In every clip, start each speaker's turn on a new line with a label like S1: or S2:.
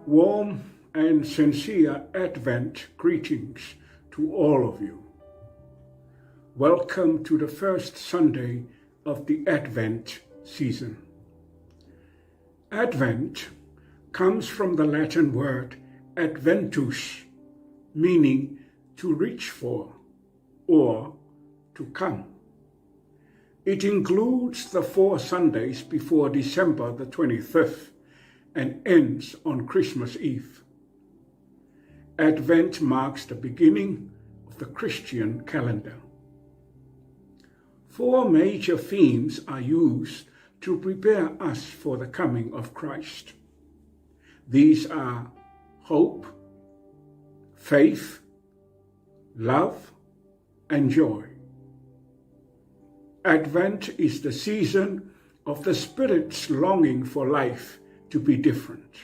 S1: Warm and sincere Advent greetings to all of you. Welcome to the first Sunday of the Advent season. Advent comes from the Latin word adventus, meaning to reach for or to come. It includes the 4 Sundays before December the 25th and ends on Christmas Eve. Advent marks the beginning of the Christian calendar. 4 major themes are used to prepare us for the coming of Christ. These are hope, faith, love, and joy. Advent is the season of the Spirit's longing for life to be different.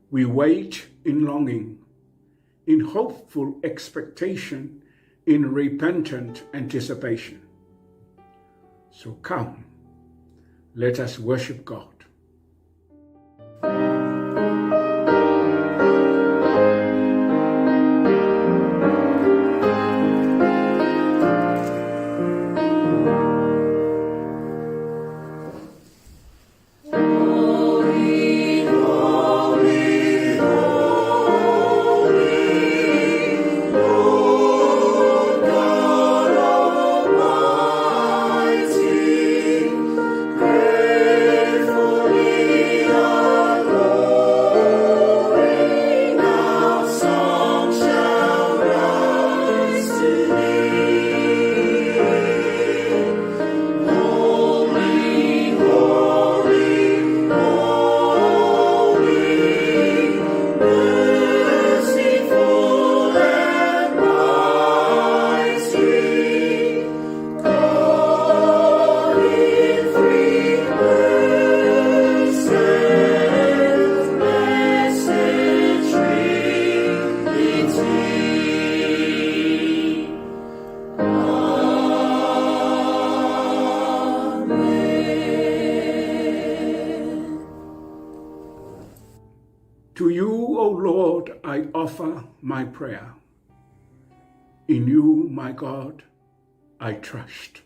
S1: We wait in longing, in hopeful expectation, in repentant anticipation. So come, let us worship God. To you, O Lord, I offer my prayer. In you, my God, I trust.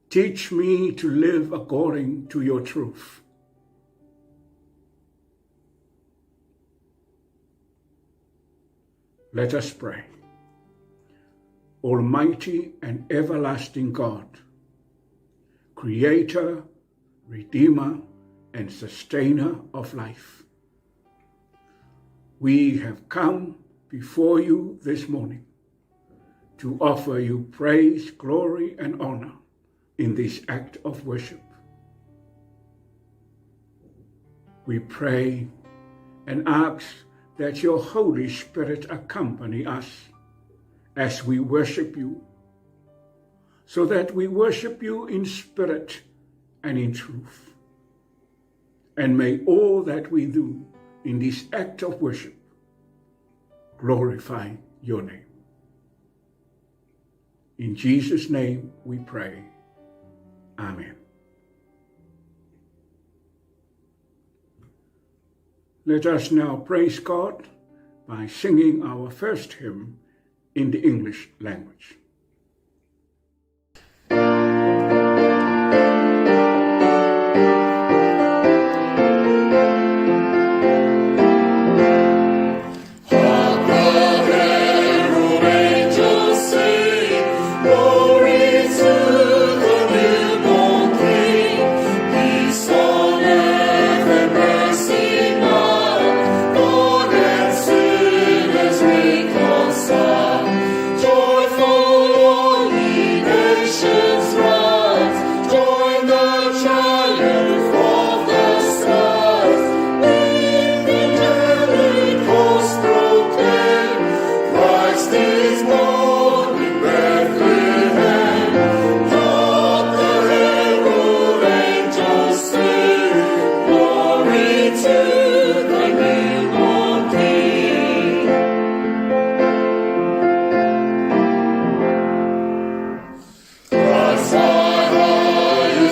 S1: Teach me to live according to your truth. Let us pray. Almighty and everlasting God, Creator, Redeemer, and Sustainer of life, we have come before you this morning to offer you praise, glory, and honor in this act of worship. We pray and ask that your Holy Spirit accompany us as we worship you, so that we worship you in spirit and in truth. And may all that we do in this act of worship glorify your name. In Jesus' name we pray. Amen. Let us now praise God by singing our first hymn in the English language.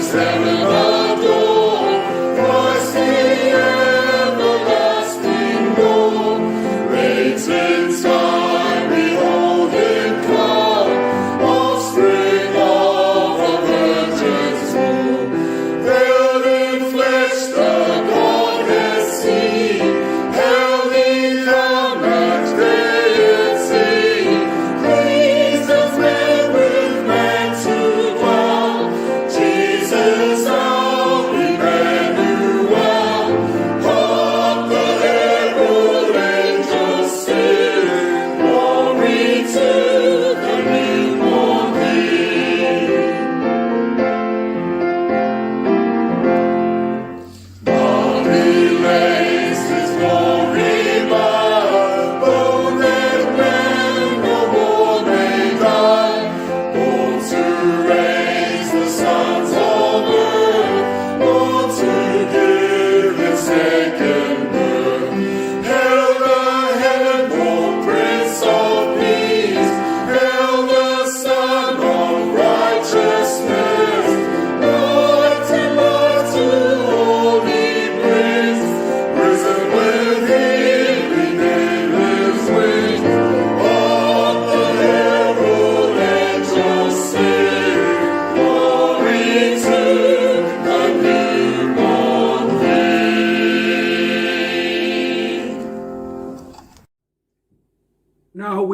S2: Heaven adore.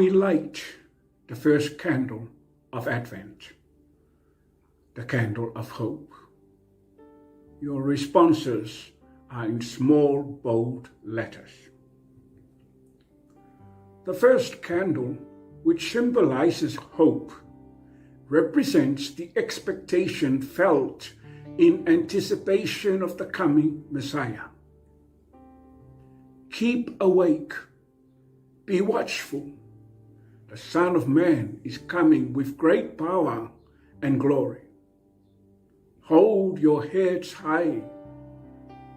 S1: we light the first candle of Advent, the candle of hope? Your responses are in small, bold letters. The first candle, which symbolizes hope, represents the expectation felt in anticipation of the coming Messiah. Keep awake, be watchful. The Son of Man is coming with great power and glory. Hold your heads high,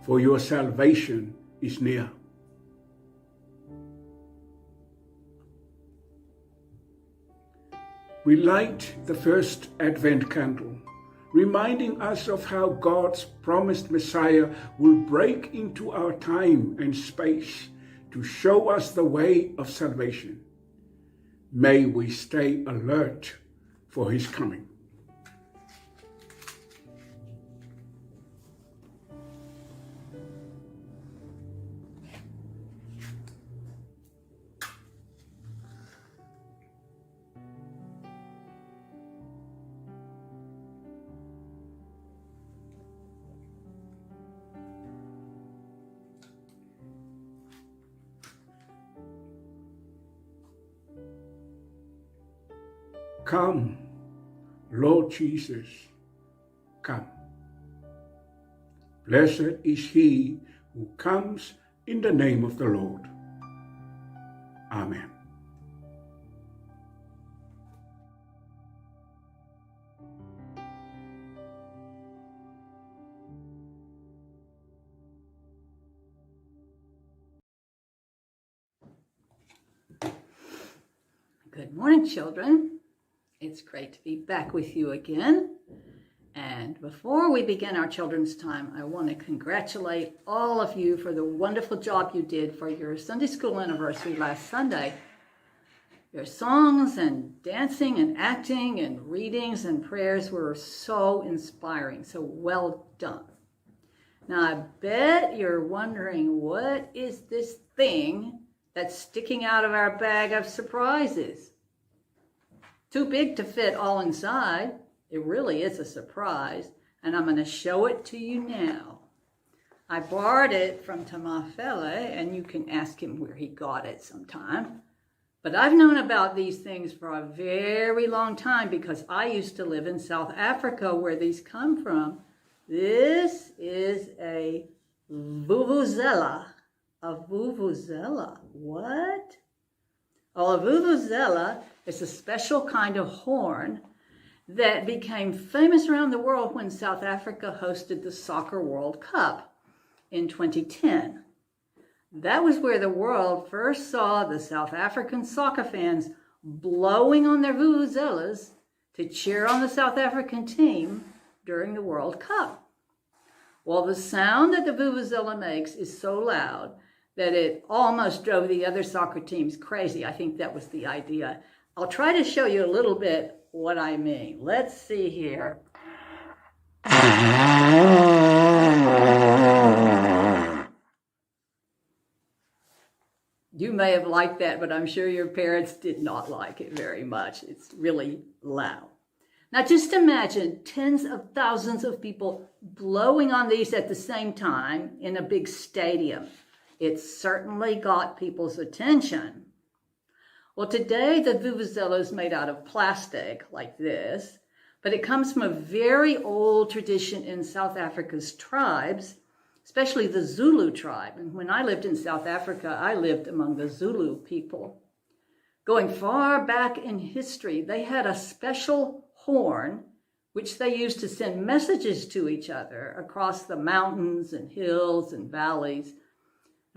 S1: for your salvation is near. We light the first Advent candle, reminding us of how God's promised Messiah will break into our time and space to show us the way of salvation. May we stay alert for his coming. Come, Lord Jesus, come. Blessed is he who comes in the name of the Lord. Amen.
S2: Good morning, children. It's great to be back with you again. And before we begin our children's time, I want to congratulate all of you for the wonderful job you did for your Sunday school anniversary last Sunday. Your songs and dancing and acting and readings and prayers were so inspiring, so well done. Now, I bet you're wondering, what is this thing that's sticking out of our bag of surprises? Too big to fit all inside. It really is a surprise, and I'm going to show it to you now. I borrowed it from Fele, and you can ask him where he got it sometime. But I've known about these things for a very long time because I used to live in South Africa, where these come from. This is a vuvuzela. A vuvuzela. What? Well, a vuvuzela is a special kind of horn that became famous around the world when South Africa hosted the Soccer World Cup in 2010. That was where the world first saw the South African soccer fans blowing on their vuvuzelas to cheer on the South African team during the World Cup. Well, the sound that the vuvuzela makes is so loud that it almost drove the other soccer teams crazy. I think that was the idea. I'll try to show you a little bit what I mean. Let's see here. You may have liked that, but I'm sure your parents did not like it very much. It's really loud. Now just imagine tens of thousands of people blowing on these at the same time in a big stadium. It certainly got people's attention. Well, today the vuvuzela is made out of plastic like this, but it comes from a very old tradition in South Africa's tribes, especially the Zulu tribe. And when I lived in South Africa, I lived among the Zulu people. Going far back in history, they had a special horn which they used to send messages to each other across the mountains and hills and valleys.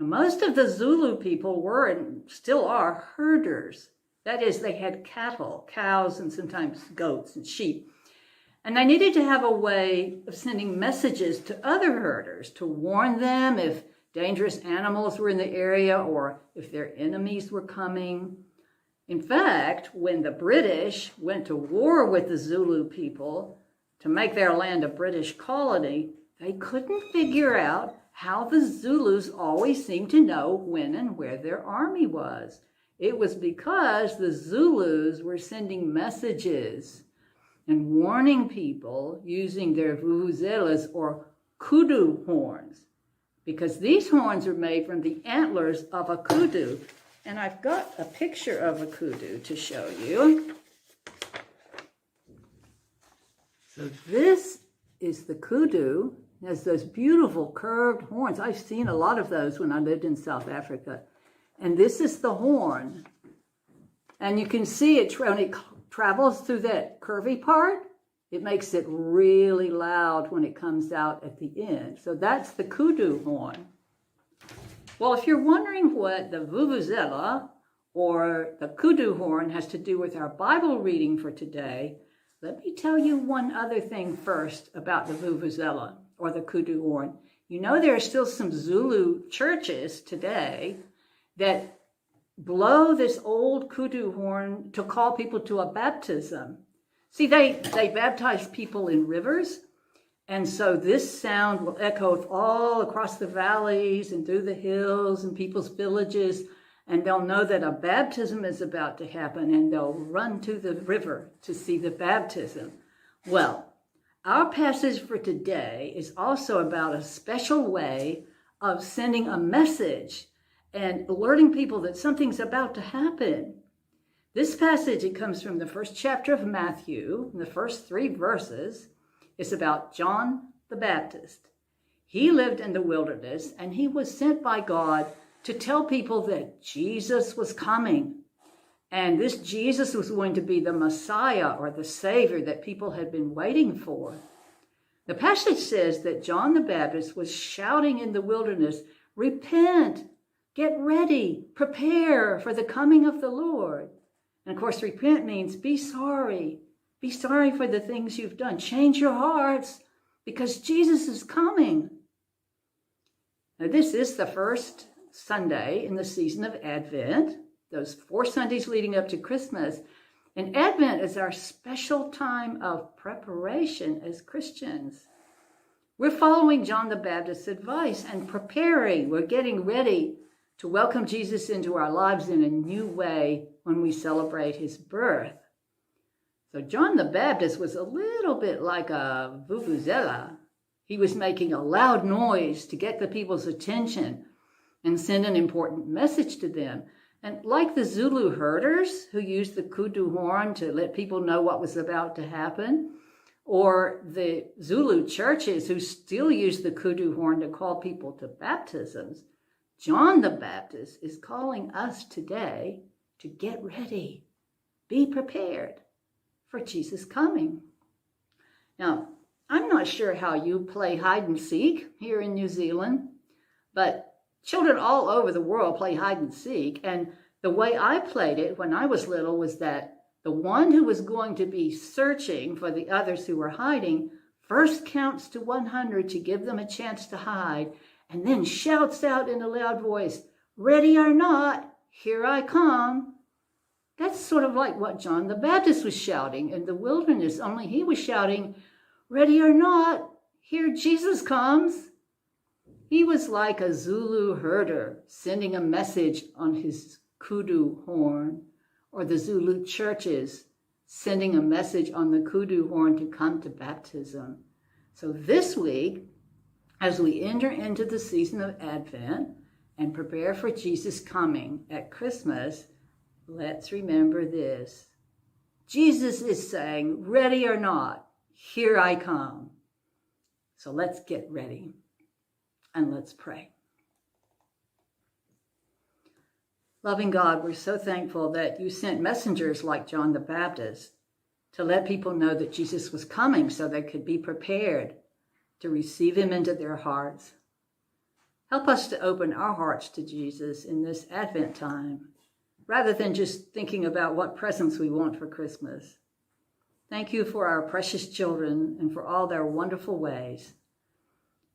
S2: Most of the Zulu people were and still are herders. That is, they had cattle, cows, and sometimes goats and sheep. And they needed to have a way of sending messages to other herders to warn them if dangerous animals were in the area or if their enemies were coming. In fact, when the British went to war with the Zulu people to make their land a British colony, they couldn't figure out how the Zulus always seemed to know when and where their army was. It was because the Zulus were sending messages and warning people using their vuvuzelas or kudu horns, because these horns are made from the antlers of a kudu. And I've got a picture of a kudu to show you. So this is the kudu. It has those beautiful curved horns. I've seen a lot of those when I lived in South Africa. And this is the horn. And you can see it when it travels through that curvy part. It makes it really loud when it comes out at the end. So that's the kudu horn. Well, if you're wondering what the vuvuzela or the kudu horn has to do with our Bible reading for today, let me tell you one other thing first about the vuvuzela or the kudu horn. You know, there are still some Zulu churches today that blow this old kudu horn to call people to a baptism. See, they baptize people in rivers, and so this sound will echo all across the valleys and through the hills and people's villages, and they'll know that a baptism is about to happen, and they'll run to the river to see the baptism. Well, our passage for today is also about a special way of sending a message and alerting people that something's about to happen. This passage, it comes from the first chapter of Matthew, the first 3 verses. It's about John the Baptist. He lived in the wilderness, and he was sent by God to tell people that Jesus was coming. And this Jesus was going to be the Messiah or the Savior that people had been waiting for. The passage says that John the Baptist was shouting in the wilderness, "Repent, get ready, prepare for the coming of the Lord." And of course, repent means be sorry. Be sorry for the things you've done. Change your hearts because Jesus is coming. Now, this is the first Sunday in the season of Advent, those 4 Sundays leading up to Christmas. And Advent is our special time of preparation as Christians. We're following John the Baptist's advice and preparing. We're getting ready to welcome Jesus into our lives in a new way when we celebrate his birth. So John the Baptist was a little bit like a vuvuzela. He was making a loud noise to get the people's attention and send an important message to them. And like the Zulu herders who used the kudu horn to let people know what was about to happen, or the Zulu churches who still use the kudu horn to call people to baptisms, John the Baptist is calling us today to get ready, be prepared for Jesus coming. Now, I'm not sure how you play hide and seek here in New Zealand, but children all over the world play hide and seek. And the way I played it when I was little was that the one who was going to be searching for the others who were hiding first counts to 100 to give them a chance to hide, and then shouts out in a loud voice, "Ready or not, here I come." That's sort of like what John the Baptist was shouting in the wilderness, only he was shouting, "Ready or not, here Jesus comes." He was like a Zulu herder sending a message on his kudu horn, or the Zulu churches sending a message on the kudu horn to come to baptism. So this week, as we enter into the season of Advent and prepare for Jesus coming at Christmas, let's remember this. Jesus is saying, "Ready or not, here I come." So let's get ready and let's pray. Loving God, we're so thankful that you sent messengers like John the Baptist to let people know that Jesus was coming so they could be prepared to receive him into their hearts. Help us to open our hearts to Jesus in this Advent time, rather than just thinking about what presents we want for Christmas. Thank you for our precious children and for all their wonderful ways.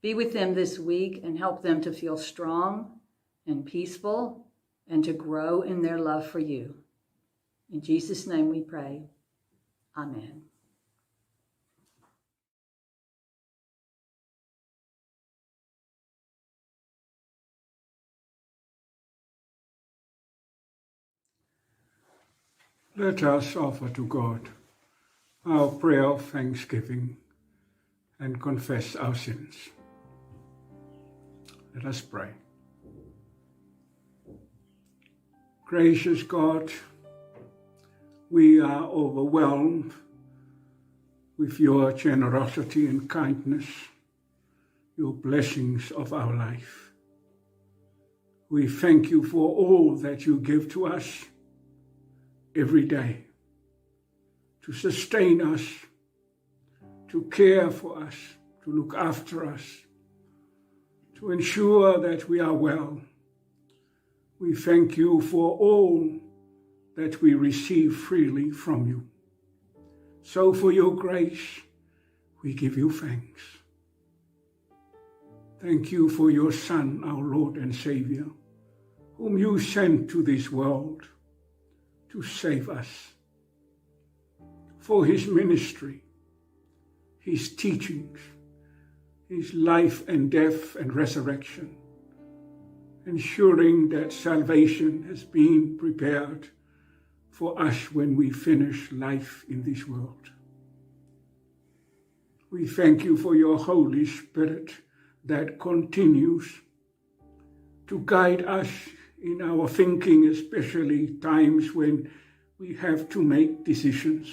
S2: Be with them this week and help them to feel strong and peaceful and to grow in their love for you. In Jesus' name we pray. Amen.
S1: Let us offer to God our prayer of thanksgiving and confess our sins. Let us pray. Gracious God, we are overwhelmed with your generosity and kindness, your blessings of our life. We thank you for all that you give to us every day, to sustain us, to care for us, to look after us, to ensure that we are well. We thank you for all that we receive freely from you. So for your grace, we give you thanks. Thank you for your Son, our Lord and Savior, whom you sent to this world to save us, for his ministry, his teachings, his life and death and resurrection, ensuring that salvation has been prepared for us when we finish life in this world. We thank you for your Holy Spirit that continues to guide us in our thinking, especially times when we have to make decisions.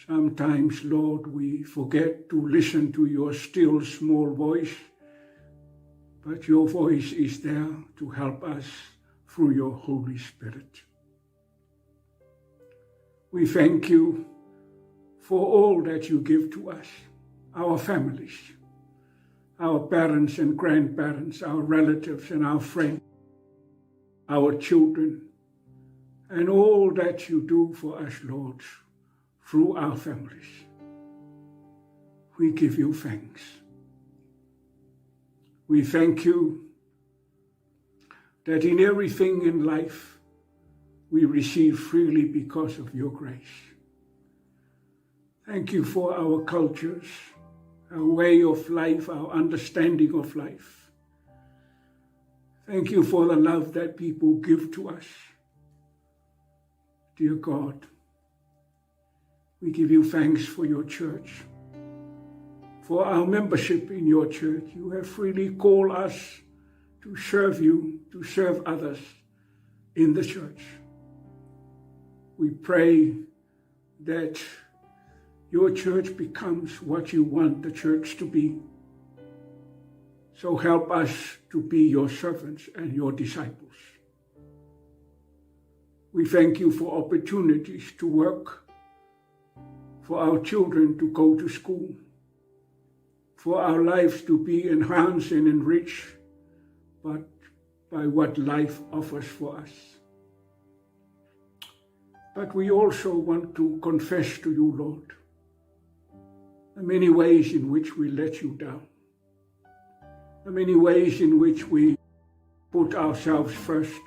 S1: Sometimes, Lord, we forget to listen to your still small voice, but your voice is there to help us through your Holy Spirit. We thank you for all that you give to us, our families, our parents and grandparents, our relatives and our friends, our children, and all that you do for us, Lord, through our families. We give you thanks. We thank you that in everything in life we receive freely because of your grace. Thank you for our cultures, our way of life, our understanding of life. Thank you for the love that people give to us. Dear God, we give you thanks for your church, for our membership in your church. You have freely called us to serve you, to serve others in the church. We pray that your church becomes what you want the church to be. So help us to be your servants and your disciples. We thank you for opportunities to work, for our children to go to school, for our lives to be enhanced and enriched but by what life offers for us. But we also want to confess to you, Lord, the many ways in which we let you down, the many ways in which we put ourselves first.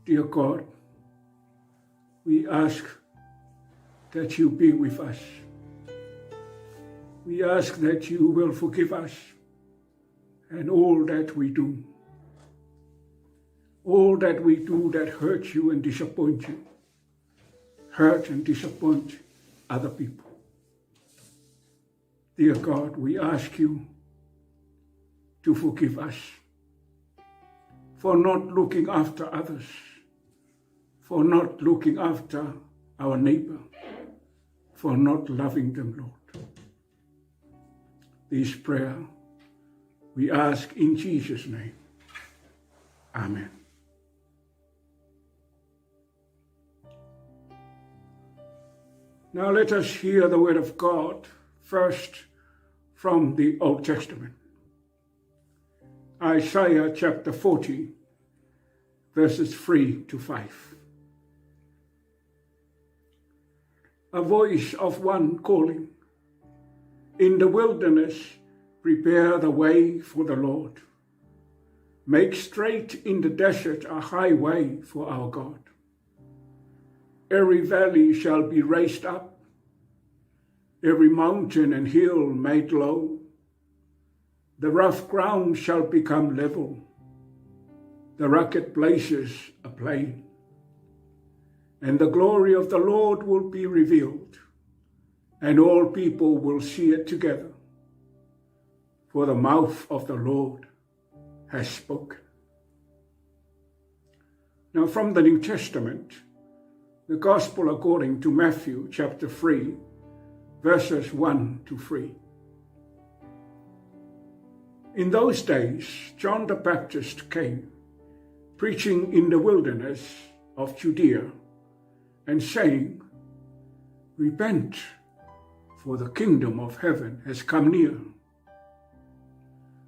S1: Dear God, we ask that you be with us. We ask that you will forgive us and all that we do that hurts you and disappoint you, hurt and disappoint other people. Dear God, we ask you to forgive us for not looking after others, for not looking after our neighbor, for not loving them, Lord. This prayer we ask in Jesus' name. Amen. Now let us hear the word of God first from the Old Testament. Isaiah chapter 40, verses 3 to 5. A voice of one calling, "In the wilderness, prepare the way for the Lord. Make straight in the desert a highway for our God. Every valley shall be raised up, every mountain and hill made low. The rough ground shall become level, the rugged places a plain, and the glory of the Lord will be revealed, and all people will see it together, for the mouth of the Lord has spoken. Now from the New Testament, the Gospel according to Matthew chapter 3, verses 1 to 3. In those days, John the Baptist came, preaching in the wilderness of Judea, and saying, "Repent, for the kingdom of heaven has come near."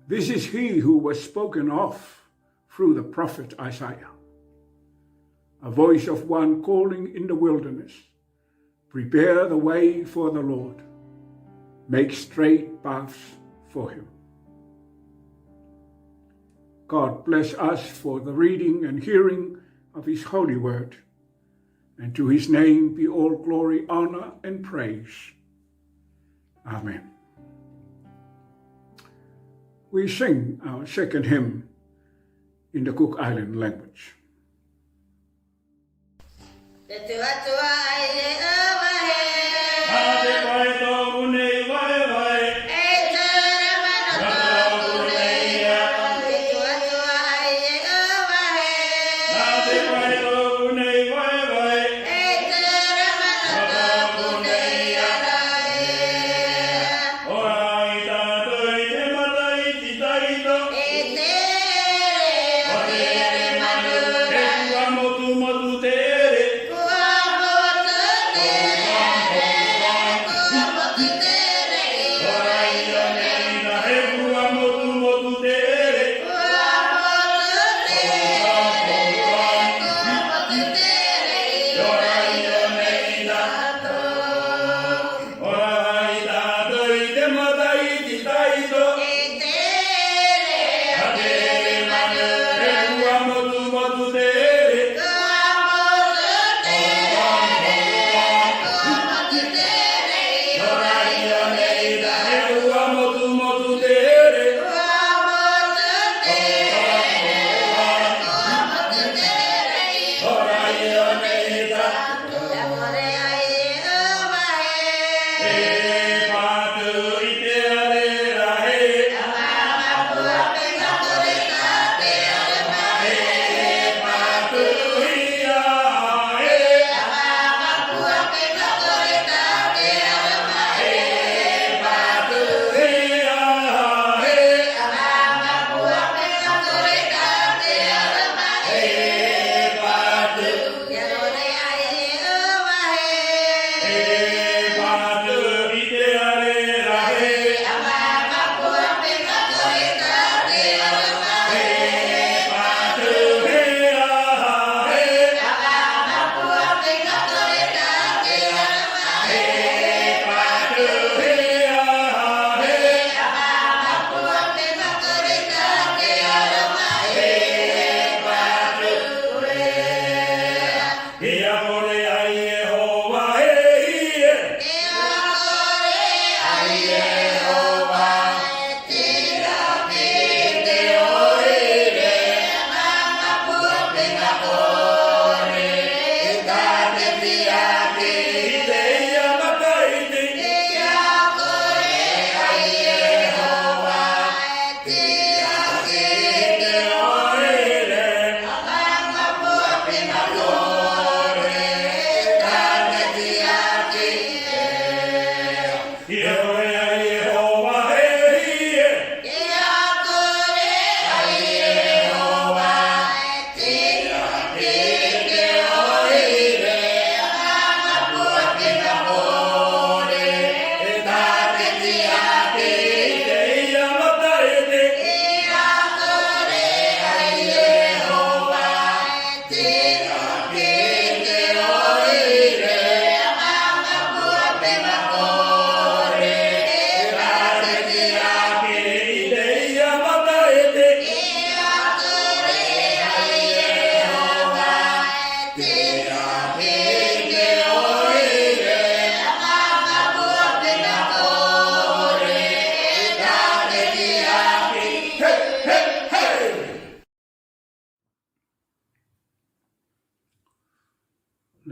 S1: This is he who was spoken of through the prophet Isaiah. A voice of one calling in the wilderness, "Prepare the way for the Lord, make straight paths for him." God bless us for the reading and hearing of his holy word, and to his name be all glory, honor, and praise. Amen. We sing our second hymn in the Cook Island language.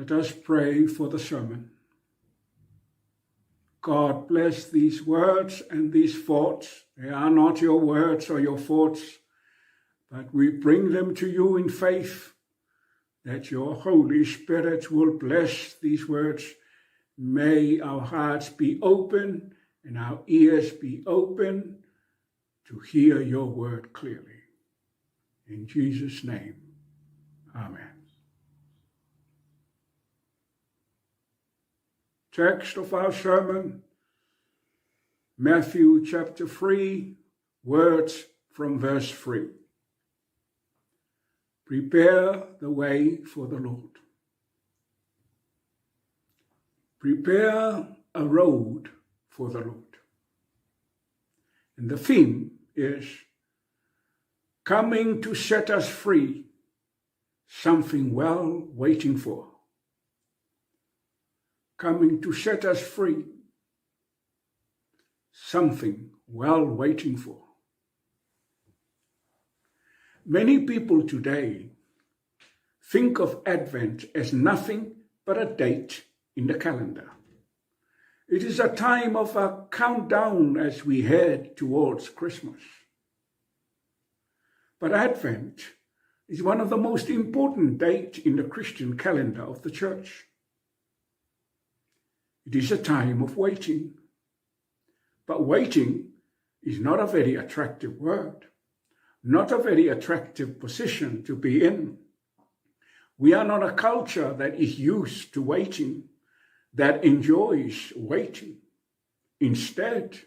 S1: Let us pray for the sermon. God bless these words and these thoughts. They are not your words or your thoughts, but we bring them to you in faith that your Holy Spirit will bless these words. May our hearts be open and our ears be open to hear your word clearly. In Jesus' name, amen. Text of our sermon, Matthew chapter 3, words from verse 3. Prepare the way for the Lord. Prepare a road for the Lord. And the theme is coming to set us free, something well waiting for. Coming to set us free, something well waiting for. Many people today think of Advent as nothing but a date in the calendar. It is a time of a countdown as we head towards Christmas. But Advent is one of the most important dates in the Christian calendar of the church. It is a time of waiting. But waiting is not a very attractive word, not a very attractive position to be in. We are not a culture that is used to waiting, that enjoys waiting. Instead,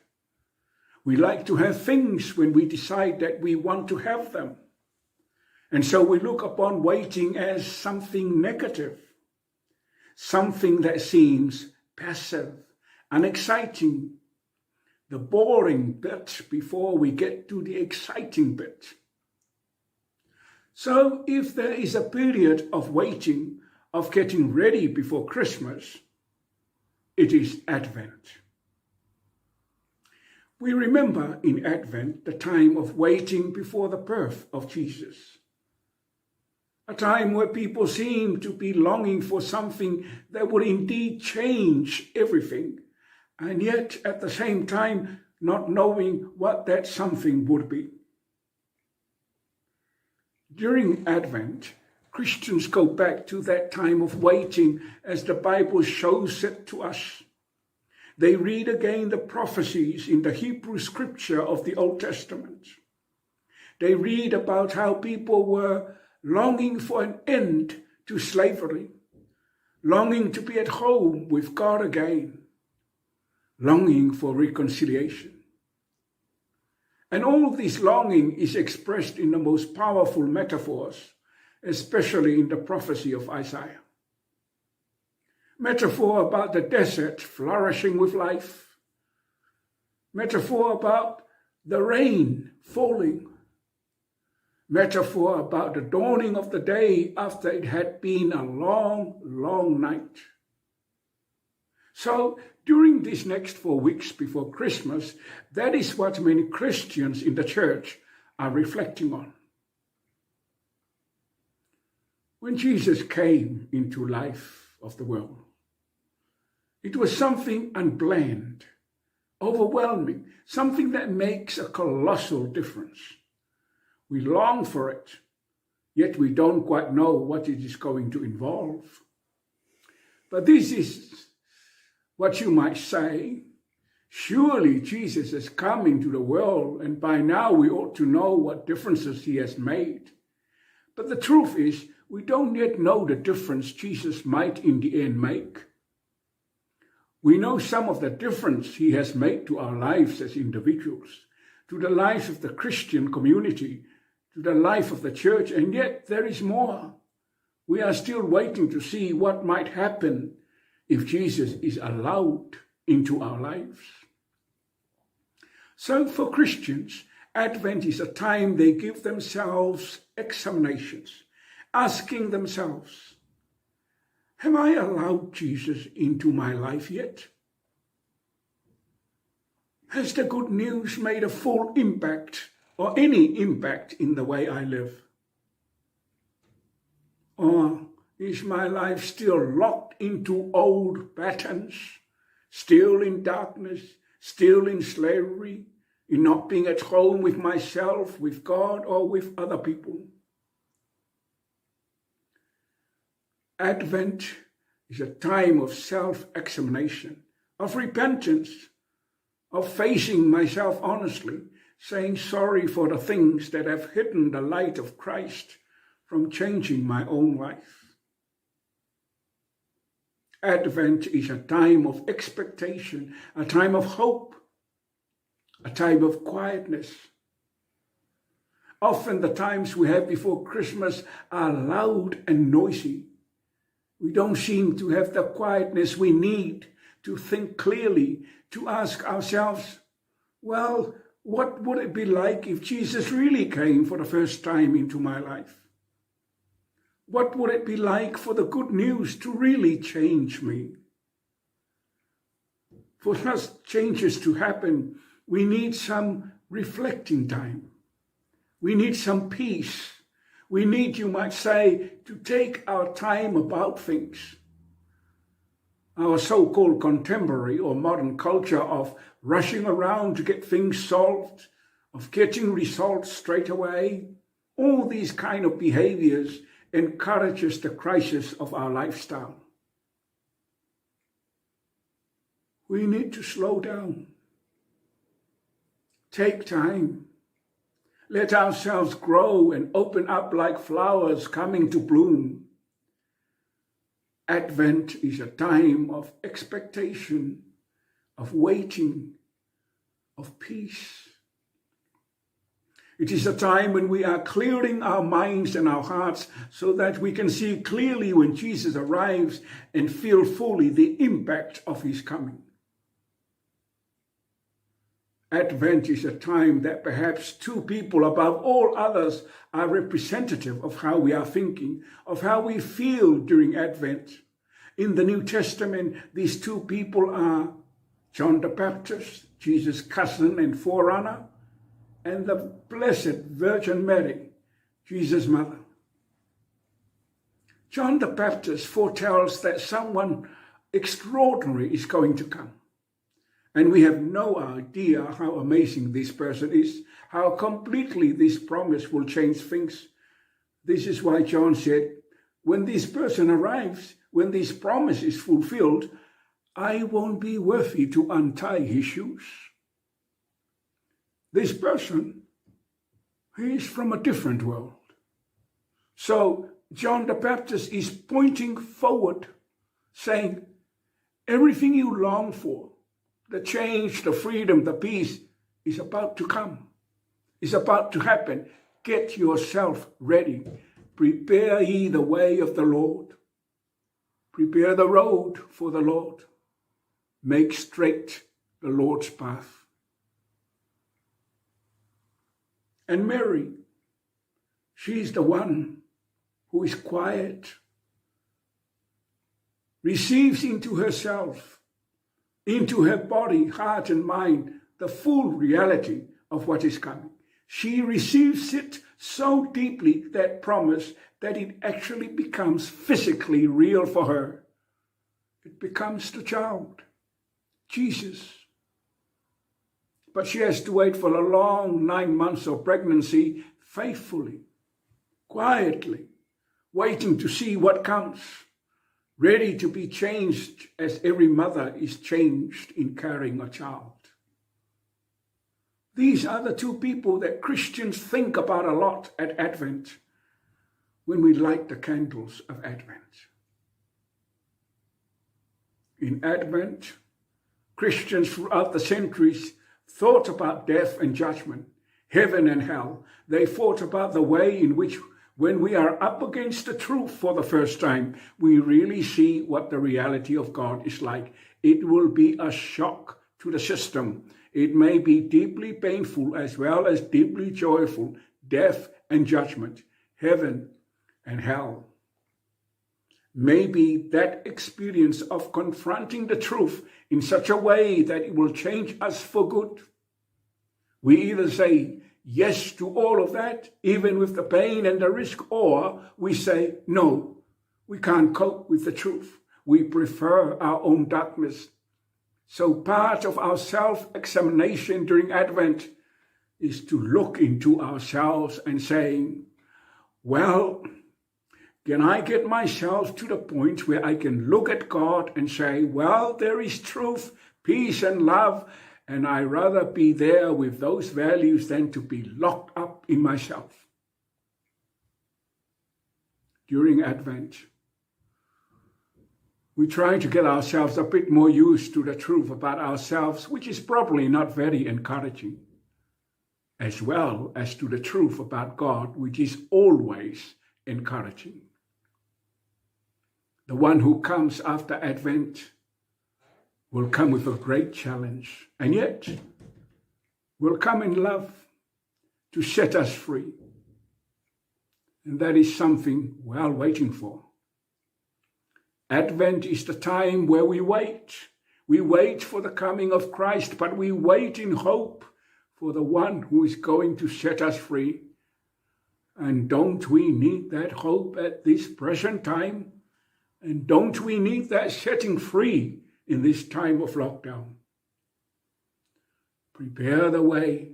S1: we like to have things when we decide that we want to have them. And so we look upon waiting as something negative, something that seems passive, unexciting, the boring bit before we get to the exciting bit. So if there is a period of waiting, of getting ready before Christmas, it is Advent. We remember in Advent the time of waiting before the birth of Jesus. A time where people seem to be longing for something that would indeed change everything, and yet at the same time not knowing what that something would be. During Advent, Christians go back to that time of waiting as the Bible shows it to us. They read again the prophecies in the Hebrew scripture of the Old Testament. They read about how people were longing for an end to slavery, longing to be at home with God again, longing for reconciliation. And all of this longing is expressed in the most powerful metaphors, especially in the prophecy of Isaiah. Metaphor about the desert flourishing with life. Metaphor about the rain falling. Metaphor about the dawning of the day after it had been a long, long night. So during these next 4 weeks before Christmas, that is what many Christians in the church are reflecting on. When Jesus came into life of the world, it was something unplanned, overwhelming, something that makes a colossal difference. We long for it, yet we don't quite know what it is going to involve. But this is what you might say, surely Jesus has come into the world, and by now we ought to know what differences he has made. But the truth is, we don't yet know the difference Jesus might in the end make. We know some of the difference he has made to our lives as individuals, to the lives of the Christian community, to the life of the church, and yet there is more. We are still waiting to see what might happen if Jesus is allowed into our lives. So for Christians, Advent is a time they give themselves examinations, asking themselves, have I allowed Jesus into my life yet? Has the good news made a full impact or any impact in the way I live? Or Is my life still locked into old patterns, still in darkness, still in slavery, in not being at home with myself, with God, or with other people? Advent is a time of self-examination, of repentance, of facing myself honestly, saying sorry for the things that have hidden the light of Christ from changing my own life. Advent is a time of expectation, a time of hope, a time of quietness. Often the times we have before Christmas are loud and noisy. We don't seem to have the quietness we need to think clearly, to ask ourselves, well, what would it be like if Jesus really came for the first time into my life? What would it be like for the good news to really change me? For such changes to happen, we need some reflecting time. We need some peace. We need, you might say, to take our time about things. Our so-called contemporary or modern culture of rushing around to get things solved, of getting results straight away, all these kind of behaviors encourages the crisis of our lifestyle. We need to slow down. Take time. Let ourselves grow and open up like flowers coming to bloom. Advent is a time of expectation, of waiting, of peace. It is a time when we are clearing our minds and our hearts so that we can see clearly when Jesus arrives and feel fully the impact of his coming. Advent is a time that perhaps two people above all others are representative of how we are thinking, of how we feel during Advent. In the New Testament, these two people are John the Baptist, Jesus' cousin and forerunner, and the Blessed Virgin Mary, Jesus' mother. John the Baptist foretells that someone extraordinary is going to come. And we have no idea how amazing this person is, how completely this promise will change things. This is why John said, when this person arrives, when this promise is fulfilled, I won't be worthy to untie his shoes. This person, he is from a different world. So John the Baptist is pointing forward, saying, everything you long for, the change, the freedom, the peace, is about to come, is about to happen. Get yourself ready. Prepare ye the way of the Lord. Prepare the road for the Lord. Make straight the Lord's path. And Mary, she's the one who is quiet, receives into herself, into her body, heart and mind, the full reality of what is coming. She receives it so deeply, that promise, that it actually becomes physically real for her. It becomes the child, Jesus. But she has to wait for a long 9 months of pregnancy faithfully, quietly, waiting to see what comes, ready to be changed as every mother is changed in carrying a child. These are the two people that Christians think about a lot at Advent when we light the candles of Advent. In Advent, Christians throughout the centuries thought about death and judgment, heaven and hell. They thought about the way in which, when we are up against the truth for the first time, we really see what the reality of God is like. It will be a shock to the system. It may be deeply painful as well as deeply joyful, death and judgment, heaven and hell. Maybe that experience of confronting the truth in such a way that it will change us for good. We either say yes to all of that, even with the pain and the risk, or we say no. We can't cope with the truth. We prefer our own darkness. So part of our self-examination during Advent is to look into ourselves and saying, well, can I get myself to the point where I can look at God and say, well, there is truth, peace and love, and I'd rather be there with those values than to be locked up in myself. During Advent, we try to get ourselves a bit more used to the truth about ourselves, which is probably not very encouraging, as well as to the truth about God, which is always encouraging. The one who comes after Advent will come with a great challenge, and yet will come in love to set us free. And that is something well waiting for. Advent is the time where we wait. We wait for the coming of Christ, but we wait in hope for the one who is going to set us free. And don't we need that hope at this present time? And don't we need that setting free in this time of lockdown? Prepare the way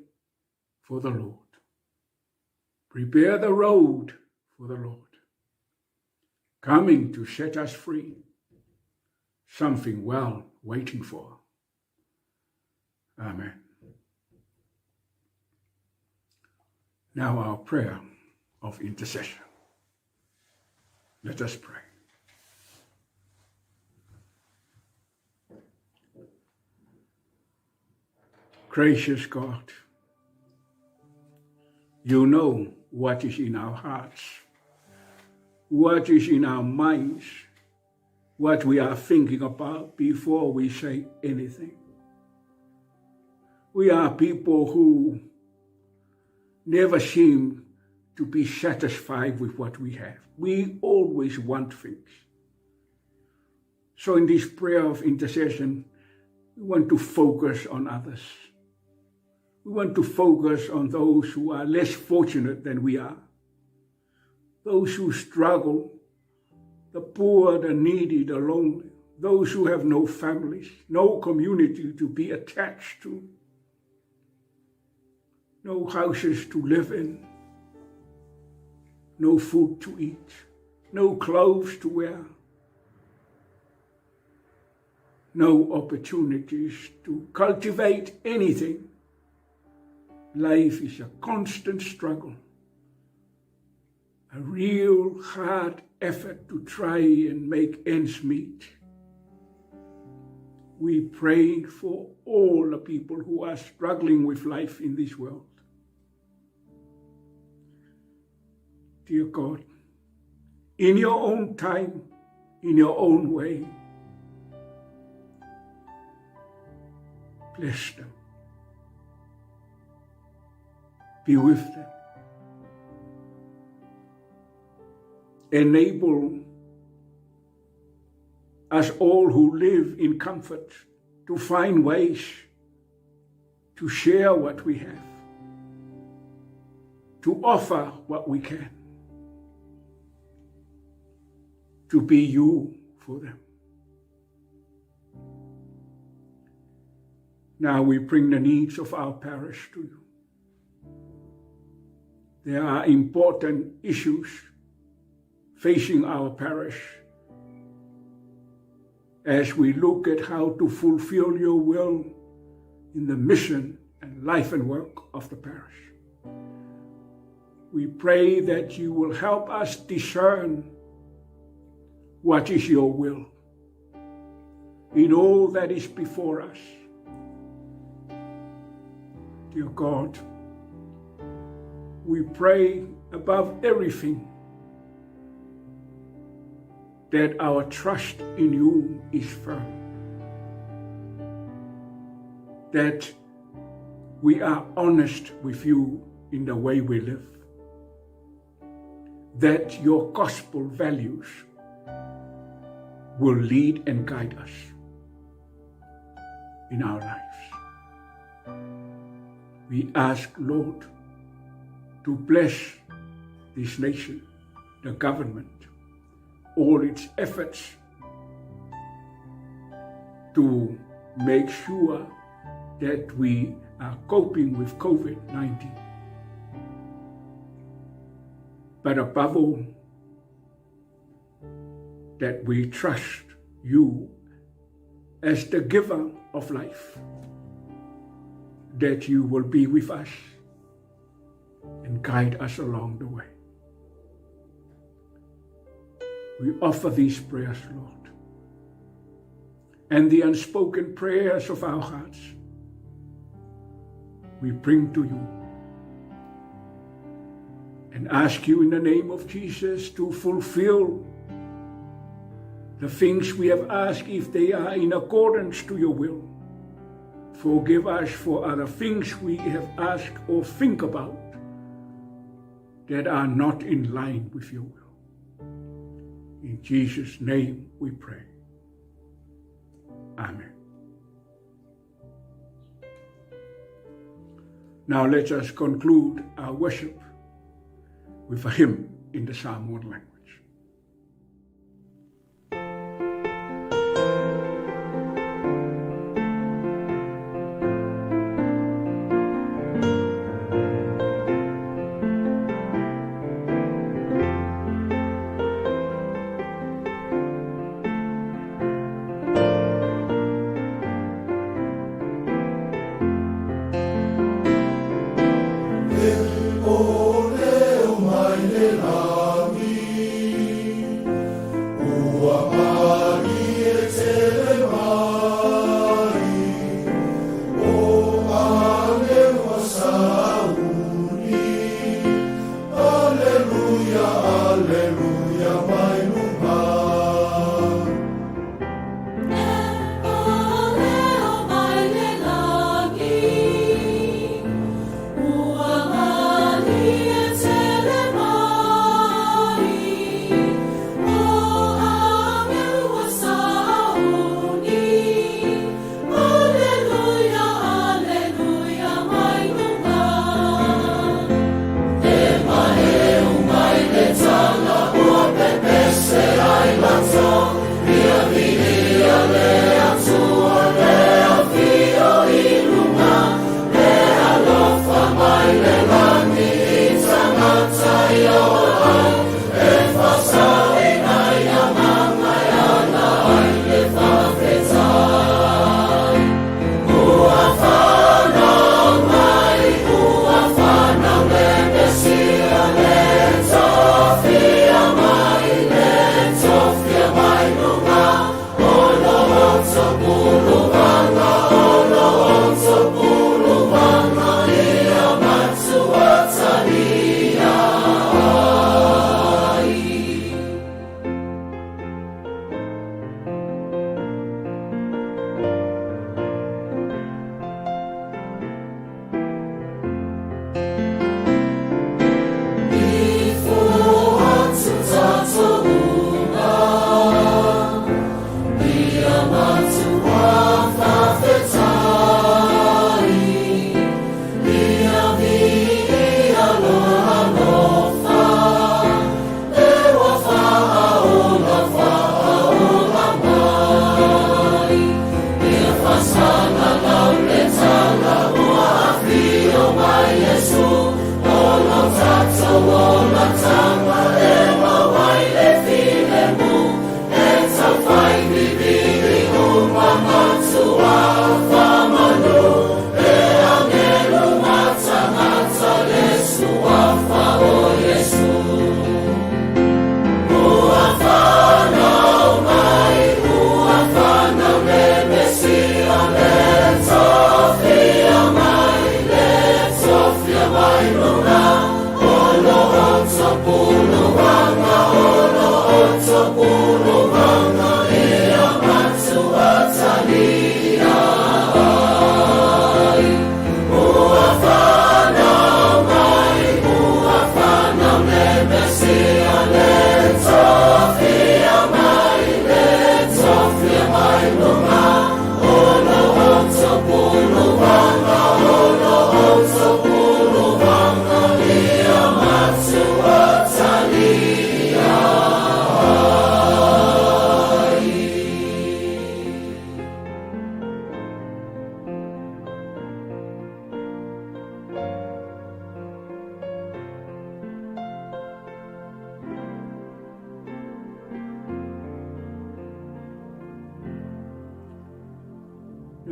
S1: for the Lord. Prepare the road for the Lord, coming to set us free. Something well waiting for. Amen. Now our prayer of intercession. Let us pray. Gracious God, you know what is in our hearts, what is in our minds, what we are thinking about before we say anything. We are people who never seem to be satisfied with what we have. We always want things. So in this prayer of intercession, we want to focus on others. We want to focus on those who are less fortunate than we are, those who struggle, the poor, the needy, the lonely, those who have no families, no community to be attached to, no houses to live in, no food to eat, no clothes to wear, no opportunities to cultivate anything. Life is a constant struggle, a real hard effort to try and make ends meet. We pray for all the people who are struggling with life in this world. Dear God, in your own time, in your own way, bless them. Be with them. Enable us all who live in comfort to find ways to share what we have, to offer what we can, to be you for them. Now we bring the needs of our parish to you. There are important issues facing our parish as we look at how to fulfill your will in the mission and life and work of the parish. We pray that you will help us discern what is your will in all that is before us. Dear God, we pray above everything that our trust in you is firm, that we are honest with you in the way we live, that your gospel values will lead and guide us in our lives. We ask, Lord, to bless this nation, the government, all its efforts to make sure that we are coping with COVID-19. But above all, that we trust you as the giver of life, that you will be with us and guide us along the way. We offer these prayers, Lord, and the unspoken prayers of our hearts we bring to you and ask you in the name of Jesus to fulfill the things we have asked if they are in accordance to your will. Forgive us for other things we have asked or think about that are not in line with your will. In Jesus' name we pray. Amen. Now let us conclude our worship with a hymn in the Samoan language.
S3: Mama.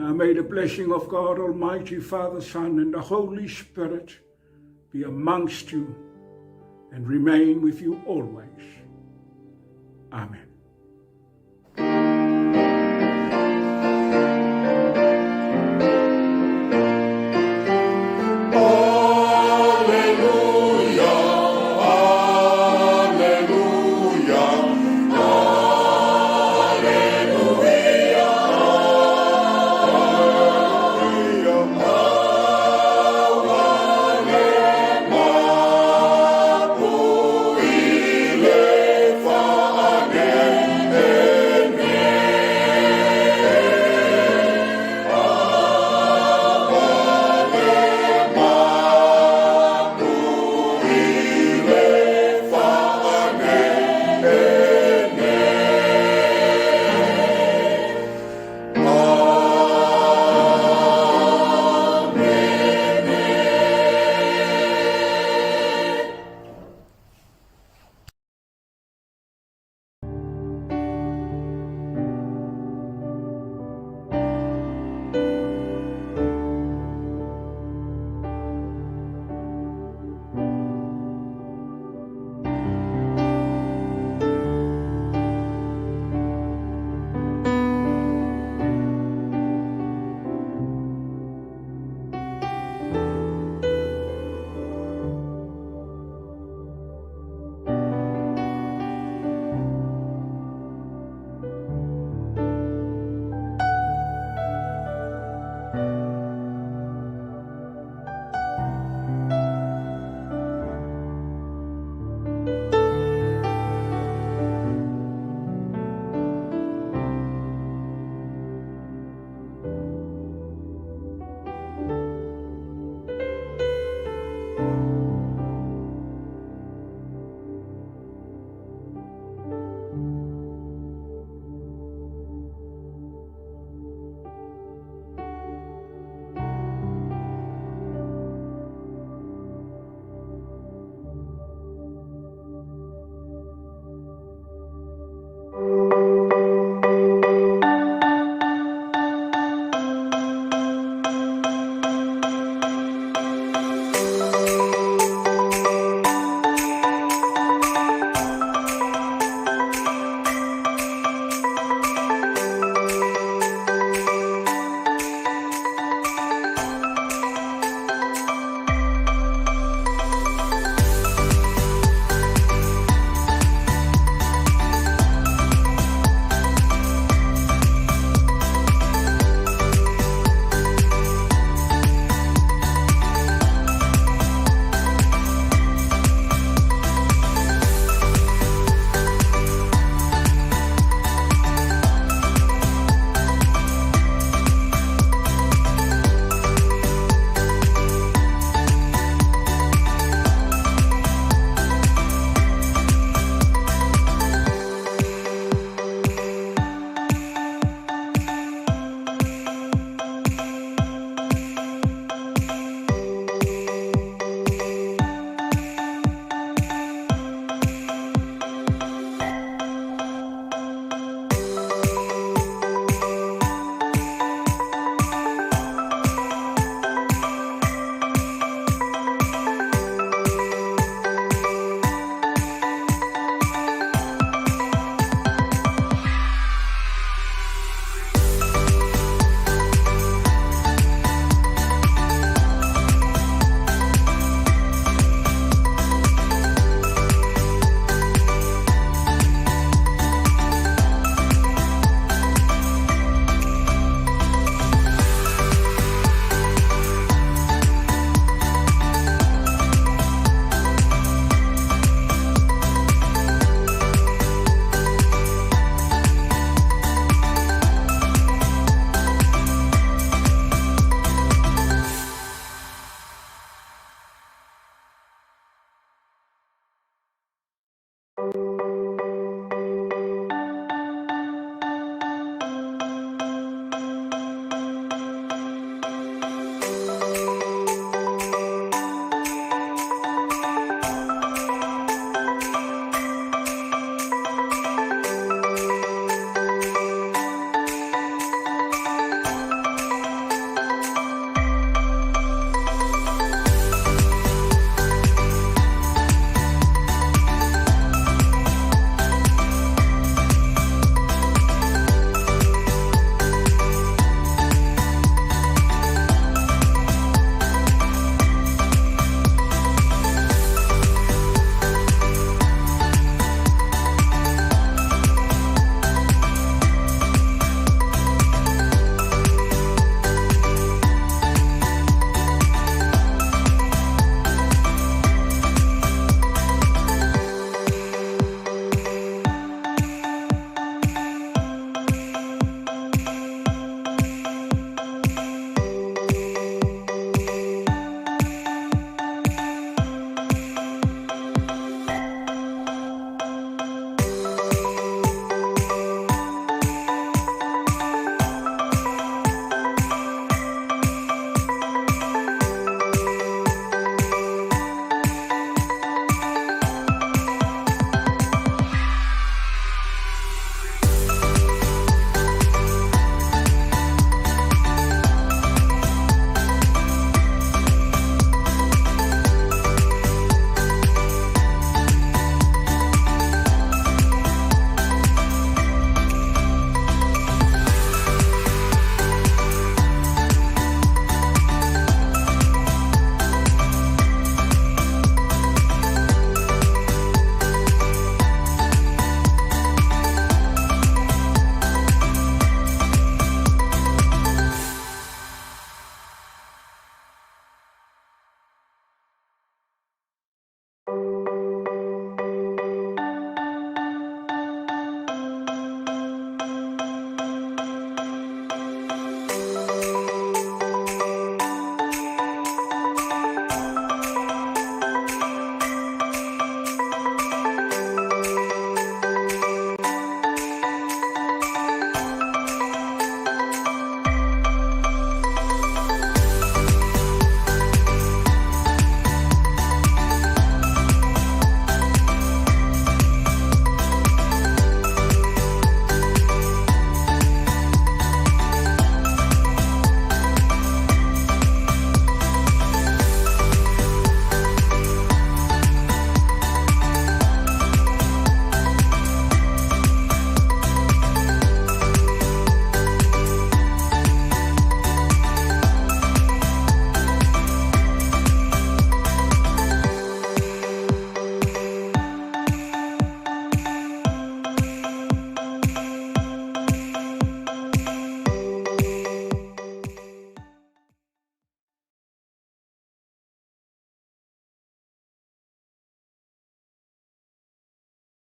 S1: Now may the blessing of God Almighty, Father, Son, and the Holy Spirit be amongst you and remain with you always. Amen.